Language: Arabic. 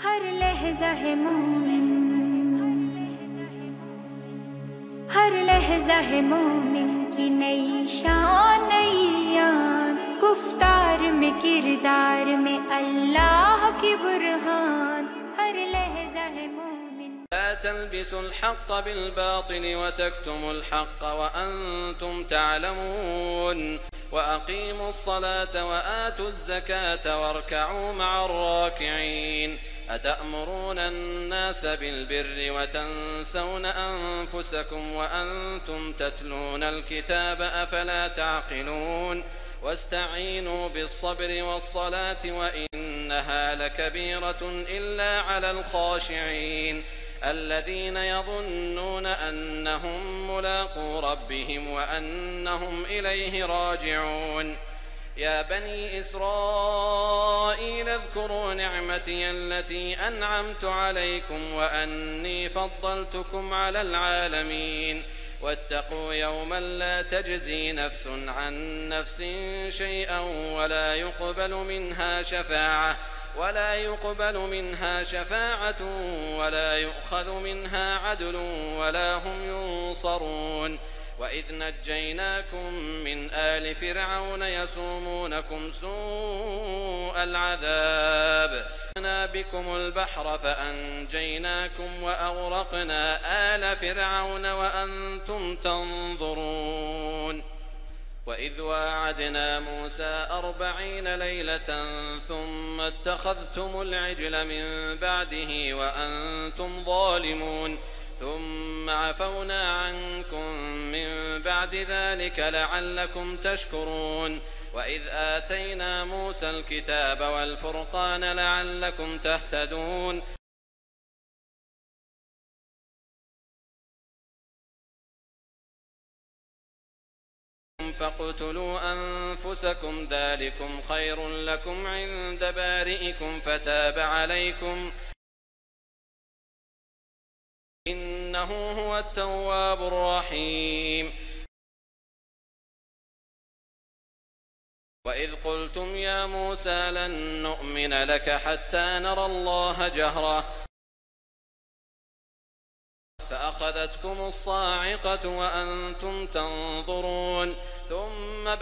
हर लहज़ा है मोमिन, हर लहज़ा है मोमिन की नई शान नई यान, गुफ्तार में किरदार में अल्लाह की बुरहान, हर लहज़ा है मोमिन। لا تلبسوا الحق بالباطل وتكتموا الحق وأنتم تعلمون وأقيموا الصلاة وآتوا الزكاة واركعوا مع الراكعين أتأمرون الناس بالبر وتنسون أنفسكم وأنتم تتلون الكتاب أفلا تعقلون واستعينوا بالصبر والصلاة وإنها لكبيرة إلا على الخاشعين الذين يظنون أنهم ملاقو ربهم وأنهم إليه راجعون يا بني إسرائيل اذكروا نعمتي التي أنعمت عليكم وأني فضلتكم على العالمين واتقوا يوما لا تجزي نفس عن نفس شيئا ولا يقبل منها شفاعة ولا يؤخذ منها عدل ولا هم ينصرون وإذ نجيناكم من آل فرعون يسومونكم سوء العذاب بكم البحر فأنجيناكم وأغرقنا آل فرعون وأنتم تنظرون وإذ واعدنا موسى 40 ليلة ثم اتخذتم العجل من بعده وأنتم ظالمون ثم عفونا عنكم من بعد ذلك لعلكم تشكرون وإذ آتينا موسى الكتاب والفرقان لعلكم تهتدون فاقتلوا أنفسكم ذلكم خير لكم عند بارئكم فتاب عليكم إنه هو التواب الرحيم وإذ قلتم يا موسى لن نؤمن لك حتى نرى الله جهرة فأخذتكم الصاعقة وأنتم تنظرون ثم